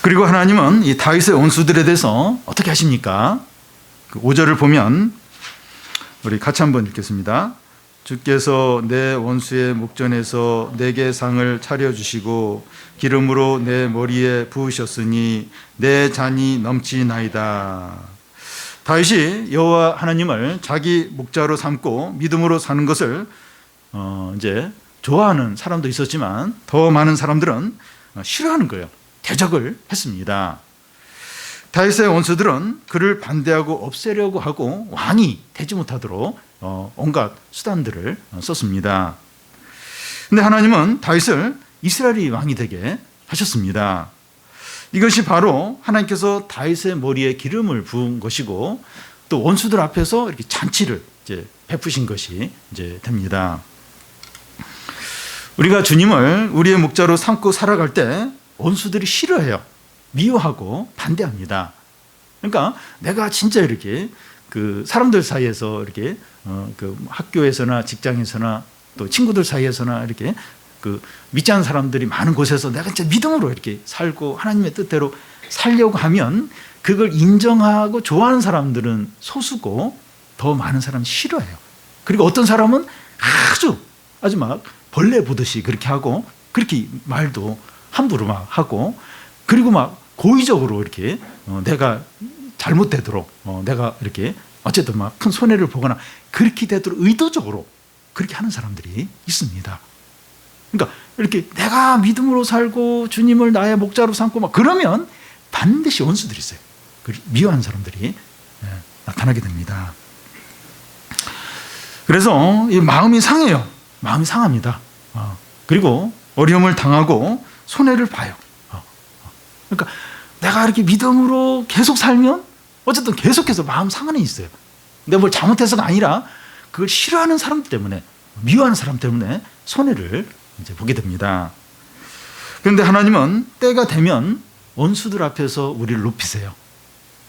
그리고 하나님은 이 다윗의 원수들에 대해서 어떻게 하십니까? 그 5절을 보면 우리 같이 한번 읽겠습니다. 주께서 내 원수의 목전에서 내게 상을 차려주시고 기름으로 내 머리에 부으셨으니 내 잔이 넘치나이다. 다윗이 여호와 하나님을 자기 목자로 삼고 믿음으로 사는 것을 이제 좋아하는 사람도 있었지만 더 많은 사람들은 싫어하는 거예요. 대적을 했습니다. 다윗의 원수들은 그를 반대하고 없애려고 하고 왕이 되지 못하도록 온갖 수단들을 썼습니다. 근데 하나님은 다윗을 이스라엘이 왕이 되게 하셨습니다. 이것이 바로 하나님께서 다윗의 머리에 기름을 부은 것이고 또 원수들 앞에서 이렇게 잔치를 이제 베푸신 것이 이제 됩니다. 우리가 주님을 우리의 목자로 삼고 살아갈 때 원수들이 싫어해요. 미워하고 반대합니다. 그러니까 내가 진짜 이렇게 그 사람들 사이에서 이렇게 그 학교에서나 직장에서나 또 친구들 사이에서나 이렇게 그 믿지 않는 사람들이 많은 곳에서 내가 진짜 믿음으로 이렇게 살고 하나님의 뜻대로 살려고 하면 그걸 인정하고 좋아하는 사람들은 소수고 더 많은 사람이 싫어해요. 그리고 어떤 사람은 아주 막 벌레 보듯이 그렇게 하고 그렇게 말도 함부로 막 하고 그리고 막 고의적으로 이렇게 내가 잘못되도록 내가 이렇게 어쨌든 막 큰 손해를 보거나 그렇게 되도록 의도적으로 그렇게 하는 사람들이 있습니다. 그러니까 이렇게 내가 믿음으로 살고 주님을 나의 목자로 삼고 막 그러면 반드시 원수들이 있어요. 미워하는 사람들이 나타나게 됩니다. 그래서 이 마음이 상해요. 마음이 상합니다. 그리고 어려움을 당하고 손해를 봐요. 그러니까 내가 이렇게 믿음으로 계속 살면 어쨌든 계속해서 마음 상한이 있어요. 내가 뭘 잘못해서가 아니라 그걸 싫어하는 사람 때문에 미워하는 사람 때문에 손해를 이제 보게 됩니다. 그런데 하나님은 때가 되면 원수들 앞에서 우리를 높이세요.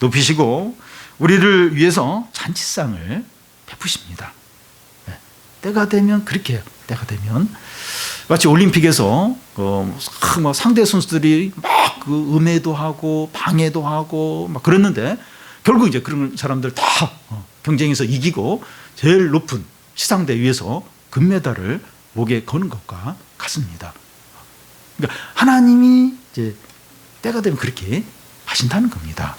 높이시고 우리를 위해서 잔치상을 베푸십니다. 때가 되면 그렇게 해요. 때가 되면 마치 올림픽에서 상대 선수들이 막 그 음해도 하고 방해도 하고 막 그랬는데 결국 이제 그런 사람들 다 경쟁에서 이기고 제일 높은 시상대 위에서 금메달을 목에 거는 것과 같습니다. 그러니까 하나님이 이제 때가 되면 그렇게 하신다는 겁니다.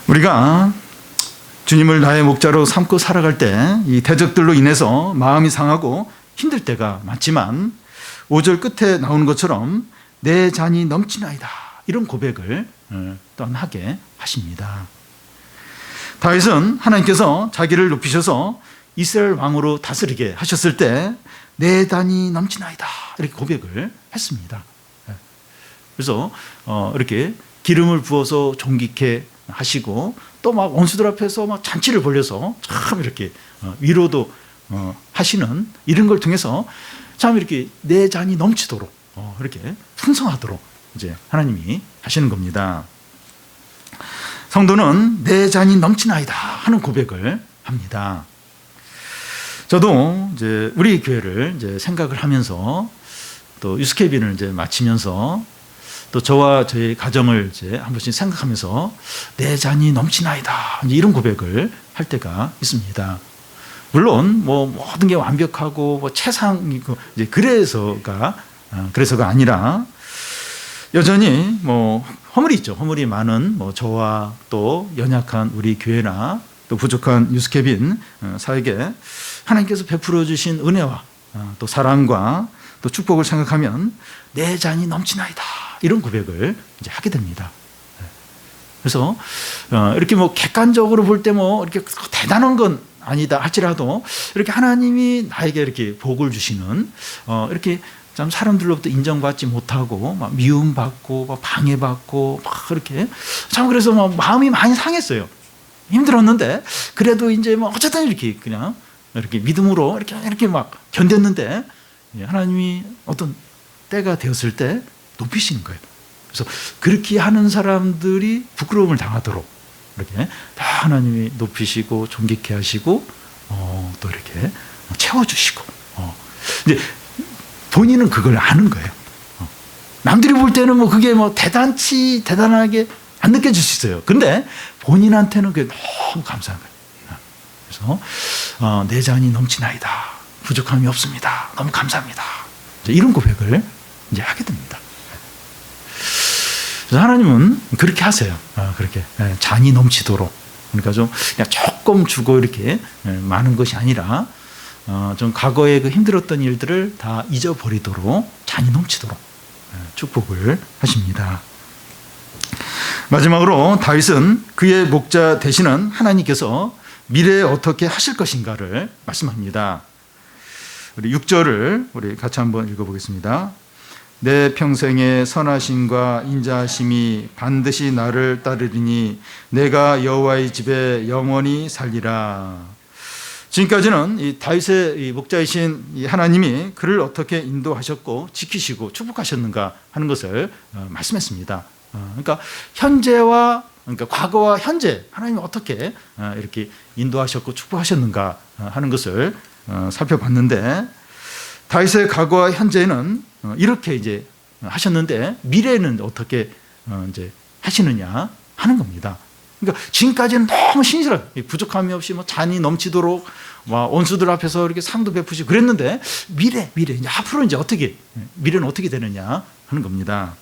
우리가 주님을 나의 목자로 삼고 살아갈 때 이 대적들로 인해서 마음이 상하고 힘들 때가 많지만 5절 끝에 나오는 것처럼 내 잔이 넘치나이다 이런 고백을 또한 하게 하십니다. 다윗은 하나님께서 자기를 높이셔서 이스라엘 왕으로 다스리게 하셨을 때 내 잔이 넘치나이다 이렇게 고백을 했습니다. 그래서 이렇게 기름을 부어서 존귀케 하시고 또 막 원수들 앞에서 막 잔치를 벌려서 참 이렇게 위로도 하시는 이런 걸 통해서 참 이렇게 내 잔이 넘치도록 이렇게 풍성하도록 이제 하나님이 하시는 겁니다. 성도는 내 잔이 넘치나이다 하는 고백을 합니다. 저도 이제 우리 교회를 이제 생각을 하면서 또 유스케빈을 이제 마치면서 또 저와 저희 가정을 이제 한 번씩 생각하면서 내 잔이 넘치나이다 이런 고백을 할 때가 있습니다. 물론 뭐 모든 게 완벽하고 뭐 최상이고 이제 그래서가 아니라 여전히 뭐 허물이 있죠. 허물이 많은 뭐 저와 또 연약한 우리 교회나 또 부족한 유스케빈 사에게 하나님께서 베풀어 주신 은혜와 또 사랑과 또 축복을 생각하면 내 잔이 넘치나이다 이런 고백을 이제 하게 됩니다. 그래서 이렇게 뭐 객관적으로 볼 때 뭐 이렇게 대단한 건 아니다 할지라도 이렇게 하나님이 나에게 이렇게 복을 주시는 이렇게 참 사람들로부터 인정받지 못하고 막 미움받고 막 방해받고 막 그렇게 참 그래서 막 마음이 많이 상했어요. 힘들었는데 그래도 이제 뭐 어쨌든 이렇게 그냥 이렇게 믿음으로 이렇게 막 견뎠는데 하나님이 어떤 때가 되었을 때 높이시는 거예요. 그래서 그렇게 하는 사람들이 부끄러움을 당하도록 이렇게 다 하나님이 높이시고 존귀케 하시고 또 이렇게 채워주시고 이제 본인은 그걸 아는 거예요. 남들이 볼 때는 뭐 그게 뭐 대단하게 안 느껴질 수 있어요. 근데 본인한테는 그게 너무 감사한 거예요. 그래서 내 잔이 넘치나이다. 부족함이 없습니다. 너무 감사합니다. 이런 고백을 이제 하게 됩니다. 그래서 하나님은 그렇게 하세요. 그렇게 잔이 넘치도록. 그러니까 좀 그냥 조금 주고 이렇게 많은 것이 아니라 좀 과거에 그 힘들었던 일들을 다 잊어버리도록 잔이 넘치도록 축복을 하십니다. 마지막으로 다윗은 그의 목자 되시는 하나님께서 미래에 어떻게 하실 것인가를 말씀합니다. 우리 6절을 우리 같이 한번 읽어보겠습니다. 내 평생의 선하심과 인자하심이 반드시 나를 따르리니 내가 여호와의 집에 영원히 살리라. 지금까지는 이 다윗의 이 목자이신 이 하나님이 그를 어떻게 인도하셨고 지키시고 축복하셨는가 하는 것을 말씀했습니다. 그러니까 현재와 그러니까 과거와 현재 하나님이 어떻게 이렇게 인도하셨고 축복하셨는가 하는 것을 살펴봤는데, 다윗의 과거와 현재는 이렇게 이제 하셨는데 미래에는 어떻게 이제 하시느냐 하는 겁니다. 그러니까 지금까지는 너무 신실하게 부족함이 없이 뭐 잔이 넘치도록 원수들 앞에서 이렇게 상도 베푸시고 그랬는데 미래 이제 앞으로 이제 어떻게 미래는 어떻게 되느냐 하는 겁니다.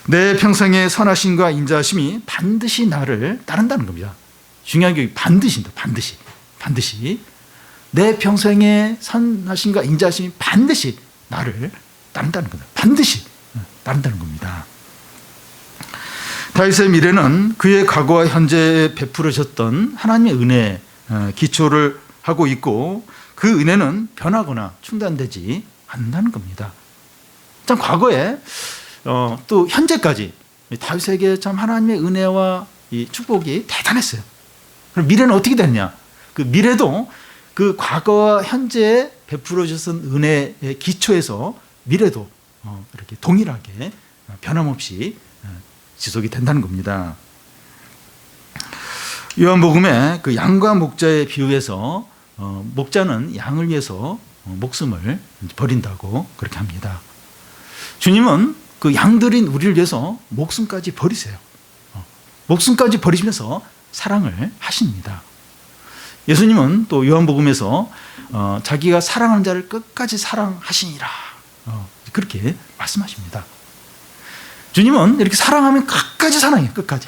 내 평생의 선하심과 인자하심이 반드시 나를 따른다는 겁니다. 중요한 게 반드시입니다. 반드시 내 평생의 선하심과 인자하심이 반드시 나를 따른다는 겁니다. 반드시 따른다는 겁니다. 다윗의 미래는 그의 과거와 현재에 베풀으셨던 하나님의 은혜에 기초를 하고 있고, 그 은혜는 변하거나 중단되지 않는다는 겁니다. 참 과거에 또 현재까지 다윗에게 참 하나님의 은혜와 이 축복이 대단했어요. 그럼 미래는 어떻게 되느냐? 그 미래도 그 과거와 현재에 베풀어 주신 은혜의 기초에서 미래도 이렇게 동일하게 변함없이 지속이 된다는 겁니다. 요한복음에 그 양과 목자의 비유에서 목자는 양을 위해서 목숨을 버린다고 그렇게 합니다. 주님은 그 양들인 우리를 위해서 목숨까지 버리세요. 목숨까지 버리시면서 사랑을 하십니다. 예수님은 또 요한복음에서 자기가 사랑하는 자를 끝까지 사랑하시니라 그렇게 말씀하십니다. 주님은 이렇게 사랑하면 끝까지 사랑해요. 끝까지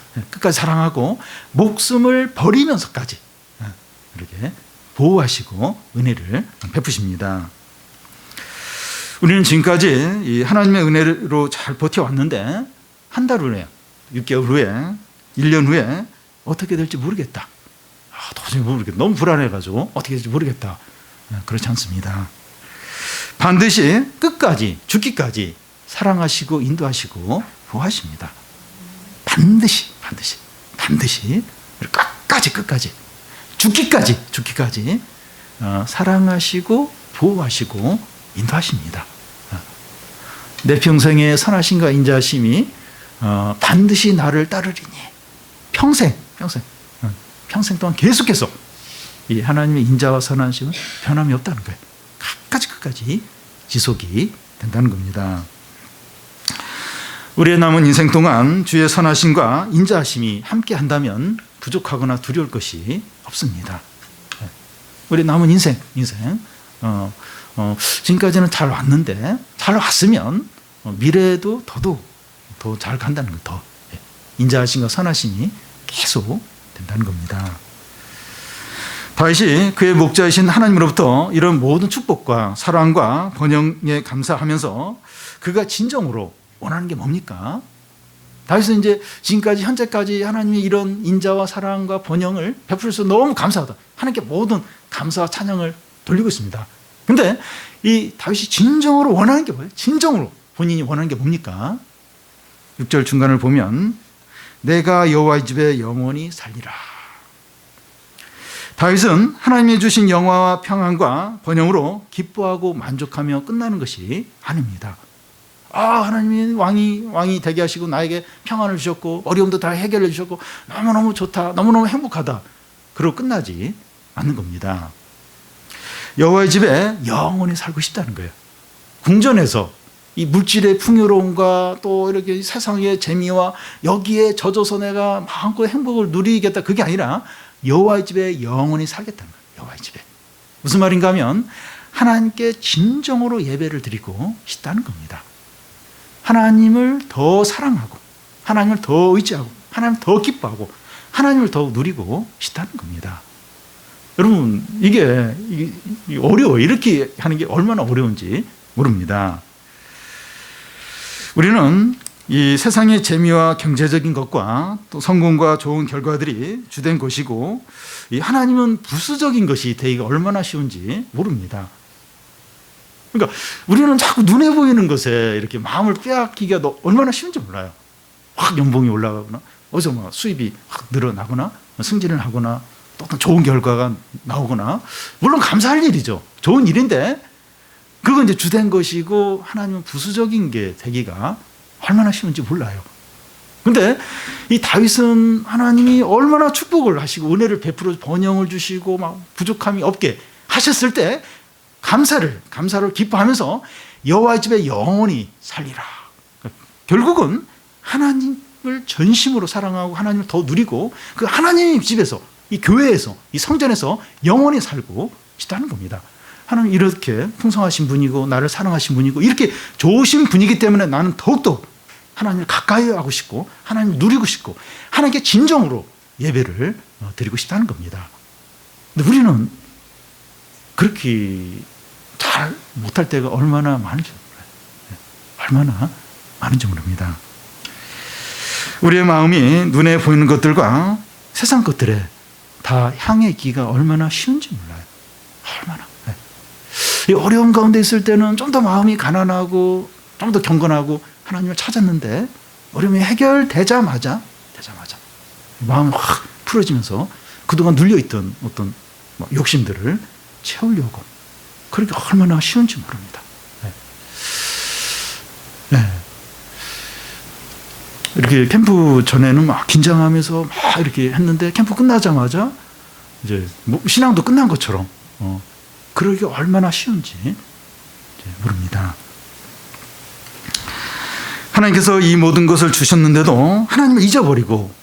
사랑하고 목숨을 버리면서까지 이렇게 보호하시고 은혜를 베푸십니다. 우리는 지금까지 이 하나님의 은혜로 잘 버텨왔는데 한 달 후에, 6개월 후에, 1년 후에 어떻게 될지 모르겠다. 도저히 모르겠다. 너무 불안해가지고 어떻게 될지 모르겠다. 그렇지 않습니다. 반드시 끝까지, 죽기까지 사랑하시고 인도하시고 보호하십니다. 반드시 끝까지 죽기까지 사랑하시고 보호하시고 인도하십니다. 내 평생의 선하심과 인자하심이 반드시 나를 따르리니 평생 동안 계속해서 이 하나님의 인자와 선하심은 변함이 없다는 거예요. 끝까지 지속이 된다는 겁니다. 우리의 남은 인생 동안 주의 선하심과 인자하심이 함께 한다면 부족하거나 두려울 것이 없습니다. 우리 남은 인생 지금까지는 잘 왔는데 잘 왔으면 미래에도 더더욱 더 잘 간다는 것, 더 인자하심과 선하심이 계속 된다는 겁니다. 다윗이 그의 목자이신 하나님으로부터 이런 모든 축복과 사랑과 번영에 감사하면서 그가 진정으로 원하는 게 뭡니까? 다윗은 이제 지금까지 현재까지 하나님의 이런 인자와 사랑과 번영을 베풀어서 너무 감사하다. 하나님께 모든 감사와 찬양을 돌리고 있습니다. 근데 이 다윗이 진정으로 원하는 게 뭐예요? 진정으로 본인이 원하는 게 뭡니까? 6절 중간을 보면 내가 여호와의 집에 영원히 살리라. 다윗은 하나님이 주신 영화와 평안과 번영으로 기뻐하고 만족하며 끝나는 것이 아닙니다. 하나님이 왕이 되게 하시고 나에게 평안을 주셨고 어려움도 다 해결해 주셨고 너무너무 좋다, 너무너무 행복하다, 그러고 끝나지 않는 겁니다. 여호와의 집에 영원히 살고 싶다는 거예요. 궁전에서 이 물질의 풍요로움과 또 이렇게 세상의 재미와 여기에 젖어서 내가 마음껏 행복을 누리겠다, 그게 아니라 여호와의 집에 영원히 살겠다는 거예요. 여호와의 집에. 무슨 말인가 하면 하나님께 진정으로 예배를 드리고 싶다는 겁니다. 하나님을 더 사랑하고 하나님을 더 의지하고 하나님을 더 기뻐하고 하나님을 더 누리고 싶다는 겁니다. 여러분 이게 어려워요. 이렇게 하는 게 얼마나 어려운지 모릅니다. 우리는 이 세상의 재미와 경제적인 것과 또 성공과 좋은 결과들이 주된 것이고 이 하나님은 부수적인 것이 되기가 얼마나 쉬운지 모릅니다. 그러니까 우리는 자꾸 눈에 보이는 것에 이렇게 마음을 빼앗기가 얼마나 쉬운지 몰라요. 확 연봉이 올라가거나 어디서 막 수입이 확 늘어나거나 승진을 하거나 또 어떤 좋은 결과가 나오거나 물론 감사할 일이죠. 좋은 일인데 그건 이제 주된 것이고 하나님은 부수적인 게 되기가 얼마나 쉬운지 몰라요. 근데 이 다윗은 하나님이 얼마나 축복을 하시고 은혜를 베풀어 번영을 주시고 막 부족함이 없게 하셨을 때 감사를 기뻐하면서 여호와의 집에 영원히 살리라. 결국은 하나님을 전심으로 사랑하고 하나님을 더 누리고 그 하나님 집에서 이 교회에서 이 성전에서 영원히 살고 싶다는 겁니다. 하나님 이렇게 풍성하신 분이고 나를 사랑하신 분이고 이렇게 좋으신 분이기 때문에 나는 더욱더 하나님을 가까이 하고 싶고 하나님을 누리고 싶고 하나님께 진정으로 예배를 드리고 싶다는 겁니다. 근데 우리는 그렇게 잘 못할 때가 얼마나 많은지 몰라요. 얼마나 많은지 모릅니다. 우리의 마음이 눈에 보이는 것들과 세상 것들에 다 향해 있기가 얼마나 쉬운지 몰라요. 얼마나. 이 어려운 가운데 있을 때는 좀 더 마음이 가난하고 좀 더 경건하고 하나님을 찾았는데 어려움이 해결되자마자 마음이 확 풀어지면서 그동안 눌려있던 어떤 욕심들을 채우려고 그렇게 얼마나 쉬운지 모릅니다. 이렇게 캠프 전에는 막 긴장하면서 막 이렇게 했는데 캠프 끝나자마자 이제 신앙도 끝난 것처럼 그러기 얼마나 쉬운지 모릅니다. 하나님께서 이 모든 것을 주셨는데도 하나님을 잊어버리고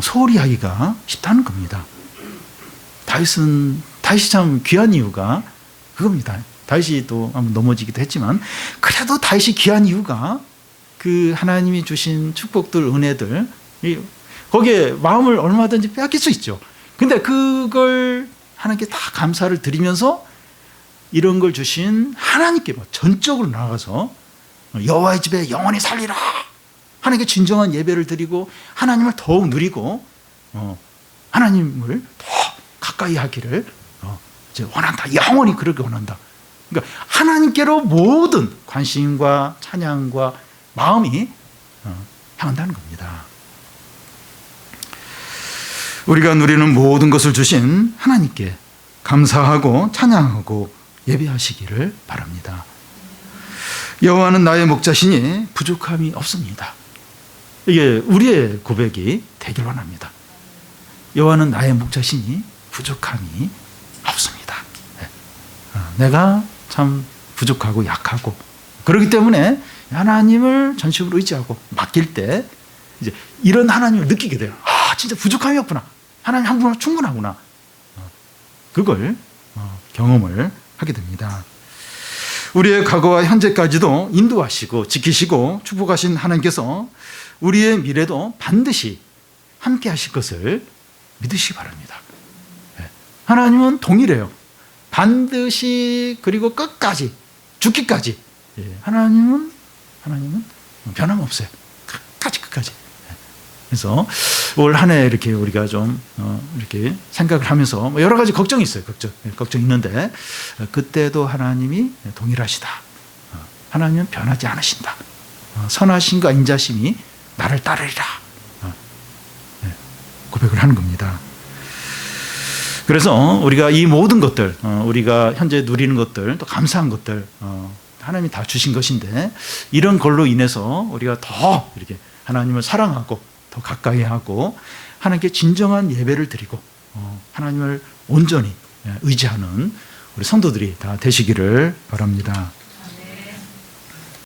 소홀히 하기가 쉽다는 겁니다. 다윗이 참 귀한 이유가 그겁니다. 다윗이 또 한번 넘어지기도 했지만 그래도 다윗이 귀한 이유가 그 하나님이 주신 축복들, 은혜들 거기에 마음을 얼마든지 빼앗길 수 있죠. 근데 그걸 하나님께 다 감사를 드리면서 이런 걸 주신 하나님께 전적으로 나아가서 여호와의 집에 영원히 살리라. 하나님께 진정한 예배를 드리고 하나님을 더욱 누리고 하나님을 더 가까이 하기를 이제 원한다. 영원히 그렇게 원한다. 그러니까 하나님께로 모든 관심과 찬양과 마음이 향한다는 겁니다. 우리가 누리는 모든 것을 주신 하나님께 감사하고 찬양하고 예배하시기를 바랍니다. 여호와는 나의 목자시니 부족함이 없습니다. 이게 우리의 고백이 되길 원합니다. 여호와는 나의 목자시니 부족함이 없습니다. 내가 참 부족하고 약하고 그렇기 때문에 하나님을 전심으로 의지하고 맡길 때 이제 이런 하나님을 느끼게 돼요. 아, 진짜 부족함이 없구나. 하나님 한 분으로 충분하구나. 그걸 경험을 하게 됩니다. 우리의 과거와 현재까지도 인도하시고 지키시고 축복하신 하나님께서 우리의 미래도 반드시 함께 하실 것을 믿으시기 바랍니다. 하나님은 동일해요. 반드시 그리고 끝까지 죽기까지 하나님은 변함없어요. 끝까지. 그래서 올 한 해 이렇게 우리가 좀 이렇게 생각을 하면서 여러 가지 걱정이 있어요. 걱정 있는데 그때도 하나님이 동일하시다. 하나님은 변하지 않으신다. 선하심과 인자심이 나를 따르리라. 고백을 하는 겁니다. 그래서 우리가 이 모든 것들, 우리가 현재 누리는 것들, 또 감사한 것들, 하나님이 다 주신 것인데 이런 걸로 인해서 우리가 더 이렇게 하나님을 사랑하고 더 가까이 하고 하나님께 진정한 예배를 드리고 하나님을 온전히 의지하는 우리 성도들이 다 되시기를 바랍니다.